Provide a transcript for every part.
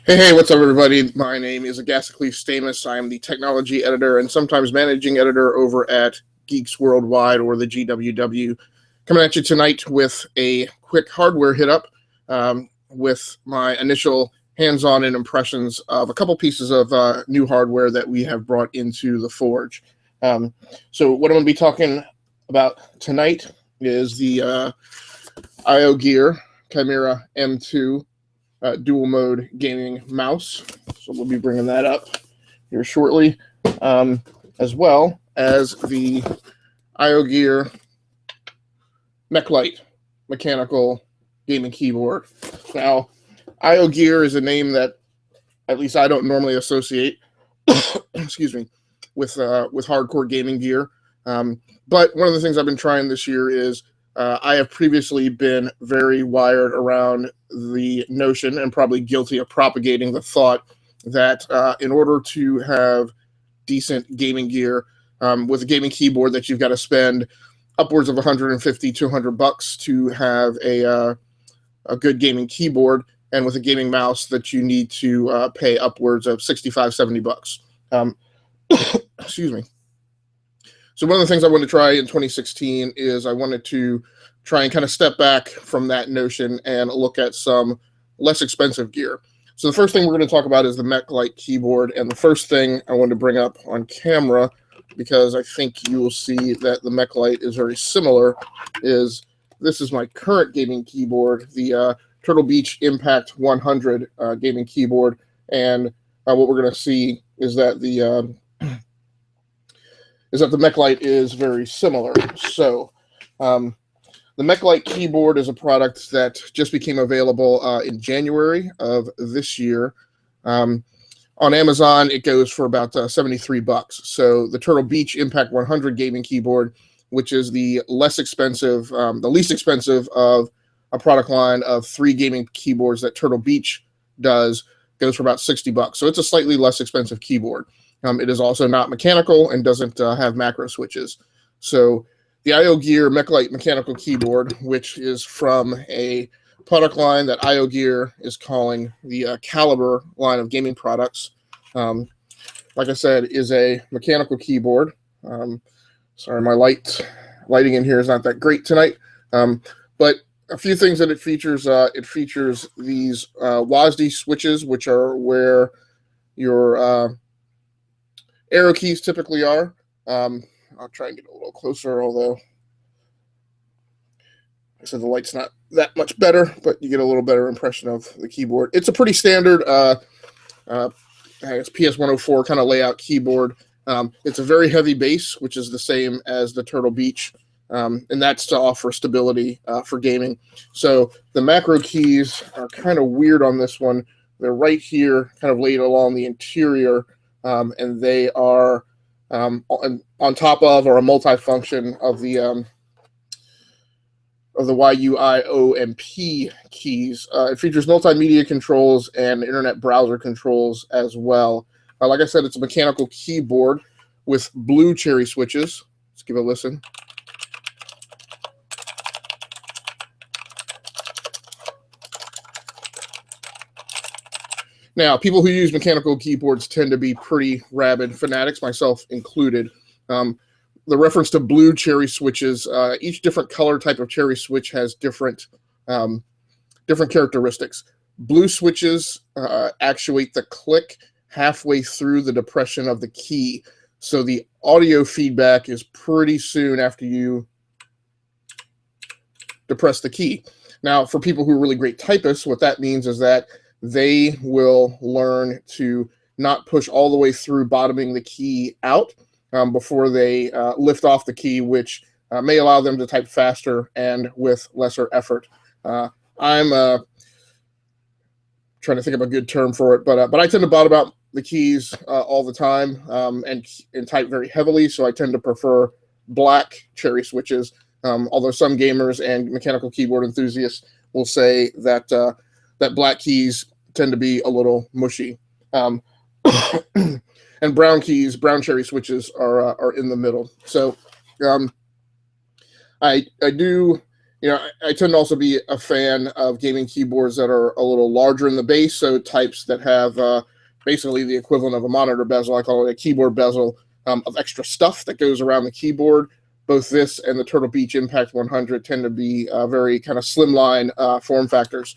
Hey, what's up, everybody? My name is Agasicles Stamus. I am the technology editor and sometimes managing editor over at Geeks Worldwide, or the GWW. Coming at you tonight with a quick hardware hit up with my initial hands on and impressions of a couple pieces of new hardware that we have brought into the Forge. Um, so, what I'm going to be talking about tonight is the ioGear Chimera M2 dual mode gaming mouse. So we'll be bringing that up here shortly, um, as well as the ioGear Mechlite mechanical gaming keyboard. Now, ioGear is a name that at least I don't normally associate, excuse me, with hardcore gaming gear. But one of the things I've been trying this year is I have previously been very wired around the notion and probably guilty of propagating the thought that in order to have decent gaming gear with a gaming keyboard, that you've got to spend upwards of 150 200 bucks to have a good gaming keyboard, and with a gaming mouse that you need to pay upwards of 65 70 bucks. Um, excuse me. So one of the things I wanted to try in 2016 is I wanted to try and kind of step back from that notion and look at some less expensive gear. So the first thing we're going to talk about is the Mechlite keyboard, and the first thing I wanted to bring up on camera, because I think you will see that the Mechlite is very similar, is this is my current gaming keyboard, the Turtle Beach Impact 100 gaming keyboard, and what we're going to see is that the Mechlite is very similar. So, the Mechlite keyboard is a product that just became available in January of this year. Um, on Amazon, it goes for about 73 bucks. So the Turtle Beach Impact 100 gaming keyboard, which is the least expensive of a product line of three gaming keyboards that Turtle Beach does, goes for about 60 bucks. So it's a slightly less expensive keyboard. It is also not mechanical and doesn't have macro switches. So the ioGear Mechlite mechanical keyboard, which is from a product line that ioGear is calling the Caliber line of gaming products, like I said, is a mechanical keyboard. Sorry, my lighting in here is not that great tonight, but a few things that it features. It features these WASD switches, which are where your arrow keys typically are. I'll try and get a little closer, although I said the light's not that much better, but you get a little better impression of the keyboard. It's a pretty standard, I guess, PS104 kind of layout keyboard. It's a very heavy base, which is the same as the Turtle Beach, and that's to offer stability for gaming. So the macro keys are kind of weird on this one. They're right here, kind of laid along the interior, and they are on top of, or a multifunction of the YUIOMP keys. It features multimedia controls and internet browser controls as well. Like I said, it's a mechanical keyboard with blue cherry switches. Let's give it a listen. Now, people who use mechanical keyboards tend to be pretty rabid fanatics, myself included. The reference to blue cherry switches, each different color type of cherry switch has different characteristics. Blue switches actuate the click halfway through the depression of the key, so the audio feedback is pretty soon after you depress the key. Now, for people who are really great typists, what that means is that they will learn to not push all the way through bottoming the key out before they lift off the key, which may allow them to type faster and with lesser effort. I'm trying to think of a good term for it, but I tend to bottom out the keys all the time and type very heavily, so I tend to prefer black cherry switches. Although some gamers and mechanical keyboard enthusiasts will say that that black keys tend to be a little mushy. And brown cherry switches are in the middle. So I do I tend to also be a fan of gaming keyboards that are a little larger in the base, so types that have basically the equivalent of a monitor bezel. I call it a keyboard bezel of extra stuff that goes around the keyboard. Both this and the Turtle Beach Impact 100 tend to be very kind of slimline form factors.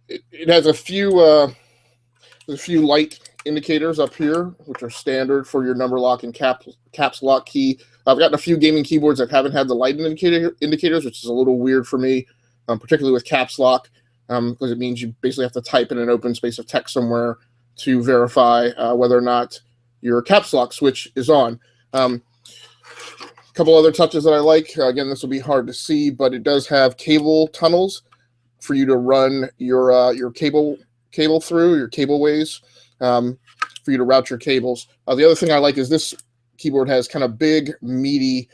It has a few light indicators up here, which are standard for your number lock and caps lock key. I've gotten a few gaming keyboards that haven't had the light indicators, which is a little weird for me, particularly with caps lock, because it means you basically have to type in an open space of text somewhere to verify whether or not your caps lock switch is on. A couple other touches that I like. Again, this will be hard to see, but it does have cable tunnels for you to run your cable through, your cableways, for you to route your cables. The other thing I like is this keyboard has kind of big, meaty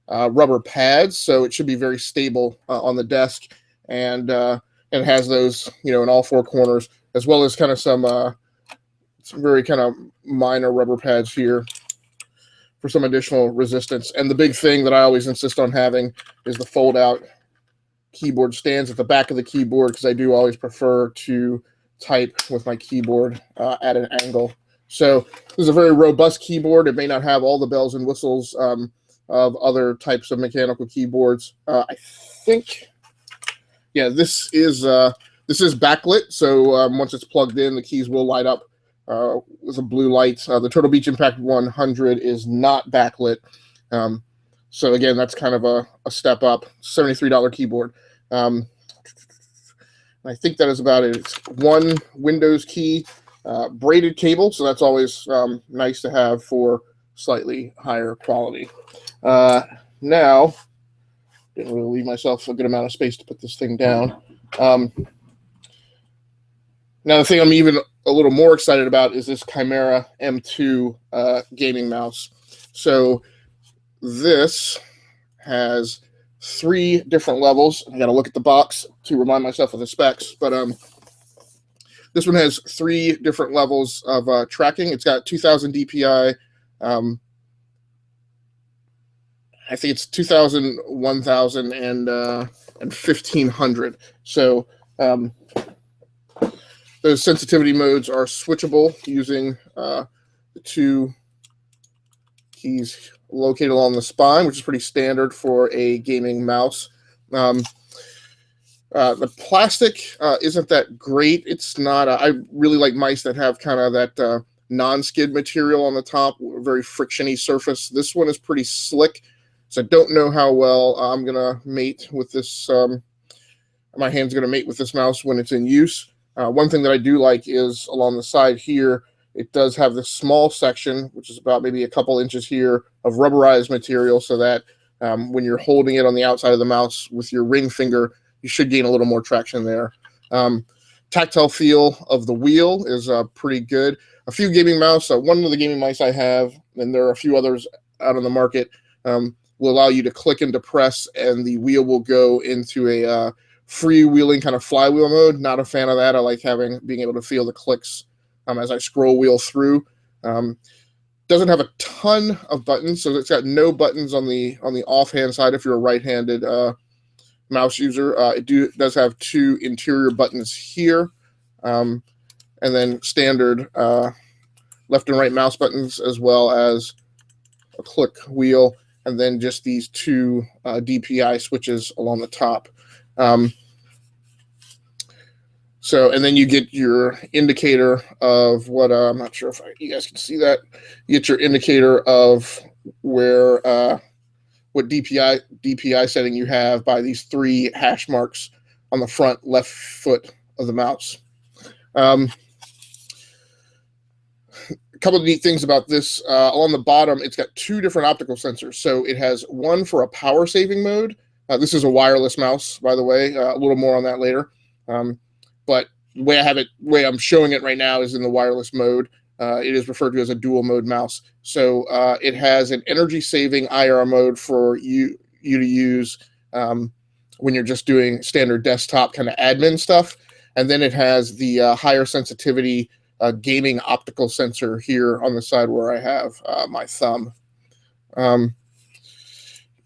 rubber pads, so it should be very stable on the desk, and it has those, in all four corners, as well as kind of some very kind of minor rubber pads here for some additional resistance. And the big thing that I always insist on having is the fold-out keyboard stands at the back of the keyboard, because I do always prefer to type with my keyboard at an angle. So this is a very robust keyboard. It may not have all the bells and whistles of other types of mechanical keyboards. I think, yeah, this is backlit. So once it's plugged in, the keys will light up with a blue light. The Turtle Beach Impact 100 is not backlit. So again, that's kind of a step up. $73 keyboard. I think that is about it. It's one Windows key, braided cable, so that's always nice to have for slightly higher quality. Now, didn't really leave myself a good amount of space to put this thing down. Now, the thing I'm even a little more excited about is this Chimera M2 gaming mouse. So this has 3 different levels. I got to look at the box to remind myself of the specs, but this one has 3 different levels of tracking. It's got 2000 DPI. I think it's 2000, 1000, and 1500. So those sensitivity modes are switchable using the 2 keys located along the spine, which is pretty standard for a gaming mouse. The plastic isn't that great. It's not. I really like mice that have kind of that non-skid material on the top, very frictiony surface. This one is pretty slick, so I don't know how well I'm gonna mate with this. My hand's gonna mate with this mouse when it's in use. One thing that I do like is along the side here, it does have this small section, which is about maybe a couple inches here, of rubberized material, so that when you're holding it on the outside of the mouse with your ring finger, you should gain a little more traction there. Tactile feel of the wheel is pretty good. A few gaming mouse, one of the gaming mice I have, and there are a few others out on the market, will allow you to click and depress, and the wheel will go into a freewheeling kind of flywheel mode. Not a fan of that. I like being able to feel the clicks as I scroll wheel through. Doesn't have a ton of buttons, so it's got no buttons on the offhand side if you're a right-handed mouse user. It does have 2 interior buttons here, and then standard left and right mouse buttons, as well as a click wheel, and then just these 2 DPI switches along the top. And then you get your indicator of what, I'm not sure if you guys can see that. You get your indicator of where, what DPI setting you have by these 3 hash marks on the front left foot of the mouse. A couple of neat things about this. Along the bottom, it's got 2 different optical sensors. So it has one for a power saving mode. This is a wireless mouse, by the way. A little more on that later. But the way I'm showing it right now is in the wireless mode. It is referred to as a dual mode mouse. So it has an energy saving IR mode for you to use when you're just doing standard desktop kind of admin stuff. And then it has the higher sensitivity gaming optical sensor here on the side where I have my thumb.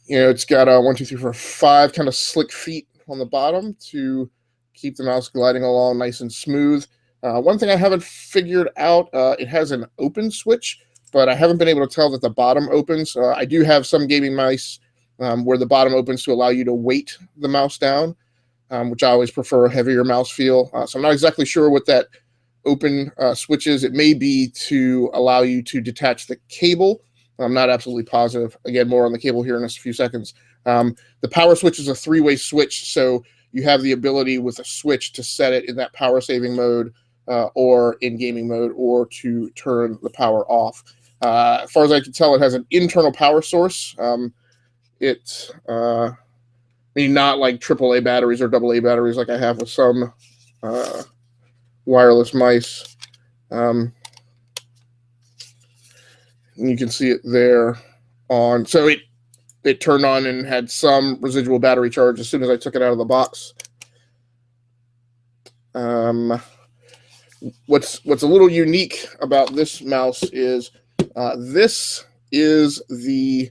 It's got a 1, 2, 3, 4, 5 kind of slick feet on the bottom to keep the mouse gliding along nice and smooth. One thing I haven't figured out, it has an open switch, but I haven't been able to tell that the bottom opens. I do have some gaming mice where the bottom opens to allow you to weight the mouse down, which I always prefer a heavier mouse feel. So I'm not exactly sure what that open switch is. It may be to allow you to detach the cable. I'm not absolutely positive. Again, more on the cable here in a few seconds. The power switch is a 3-way switch, so you have the ability with a switch to set it in that power saving mode or in gaming mode, or to turn the power off. As far as I can tell, it has an internal power source. Not like AAA batteries or AA batteries like I have with some wireless mice. And you can see it there on. So it turned on and had some residual battery charge as soon as I took it out of the box. What's a little unique about this mouse is this is the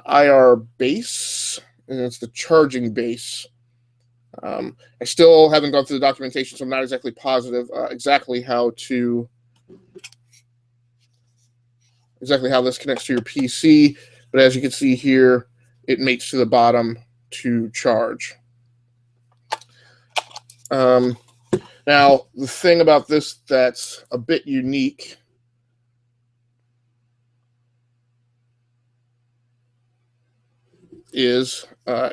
IR base, and it's the charging base. I still haven't gone through the documentation, so I'm not exactly positive exactly how this connects to your PC, but as you can see here, it mates to the bottom to charge. Now, the thing about this that's a bit unique is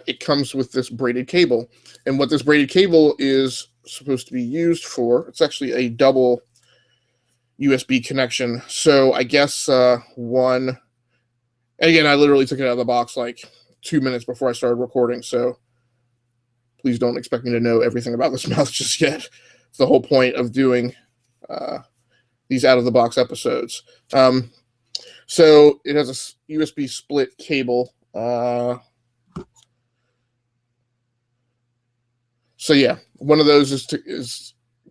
it comes with this braided cable. And what this braided cable is supposed to be used for, it's actually a double USB connection. So I guess one, and again, I literally took it out of the box like 2 minutes before I started recording, so please don't expect me to know everything about this mouse just yet. It's the whole point of doing these out-of-the-box episodes. So it has a USB split cable. So yeah, one of those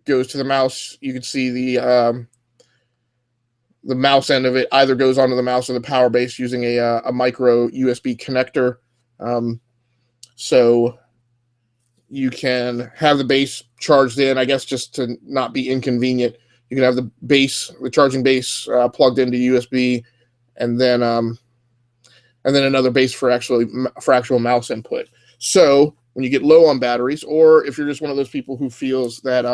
goes to the mouse. You can see the mouse end of it either goes onto the mouse or the power base using a micro USB connector. So you can have the base charged in, I guess, just to not be inconvenient. You can have the charging base plugged into USB, and then another base for actual mouse input. So when you get low on batteries, or if you're just one of those people who feels that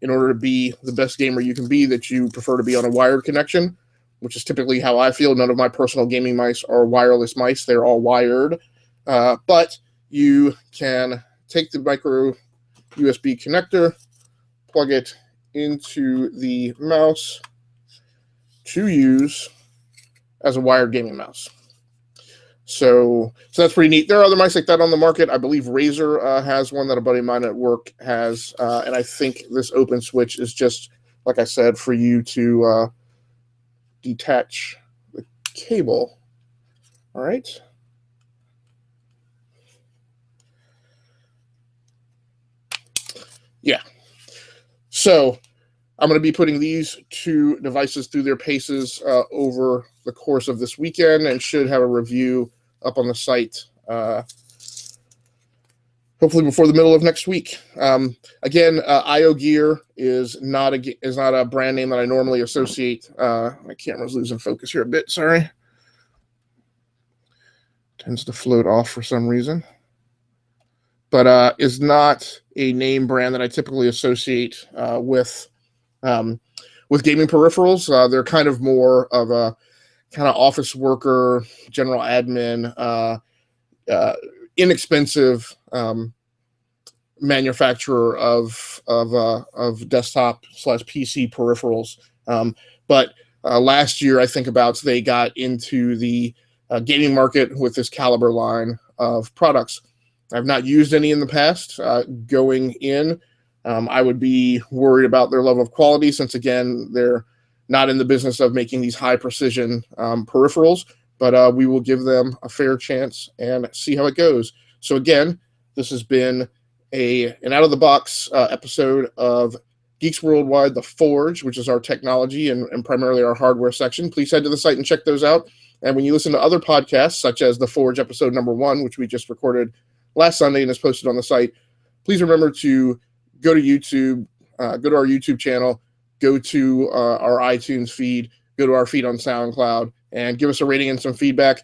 in order to be the best gamer you can be, that you prefer to be on a wired connection, which is typically how I feel. None of my personal gaming mice are wireless mice. They're all wired. But you can take the micro USB connector, plug it into the mouse to use as a wired gaming mouse. So that's pretty neat. There are other mice like that on the market. I believe Razer has one that a buddy of mine at work has, and I think this open switch is just, like I said, for you to detach the cable. All right. Yeah. So I'm going to be putting these two devices through their paces over the course of this weekend, and should have a review up on the site hopefully before the middle of next week. Again, ioGear is not a brand name that I normally associate. My camera's losing focus here a bit. Sorry. Tends to float off for some reason. But is not a name brand that I typically associate with gaming peripherals. They're kind of more of a kind of office worker, general admin, inexpensive manufacturer of desktop / PC peripherals. But last year, I think they got into the gaming market with this Caliber line of products. I've not used any in the past. Going in, I would be worried about their level of quality, since, again, they're not in the business of making these high precision peripherals, but we will give them a fair chance and see how it goes. So again, this has been an out-of-the-box episode of Geeks Worldwide, The Forge, which is our technology and primarily our hardware section. Please head to the site and check those out. And when you listen to other podcasts, such as The Forge episode number 1, which we just recorded last Sunday and is posted on the site, please remember to go to YouTube, go to our YouTube channel, go to our iTunes feed, go to our feed on SoundCloud, and give us a rating and some feedback.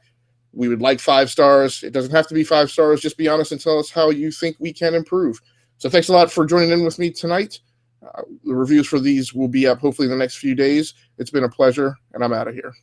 We would like 5 stars. It doesn't have to be 5 stars. Just be honest and tell us how you think we can improve. So thanks a lot for joining in with me tonight. The reviews for these will be up hopefully in the next few days. It's been a pleasure, and I'm out of here.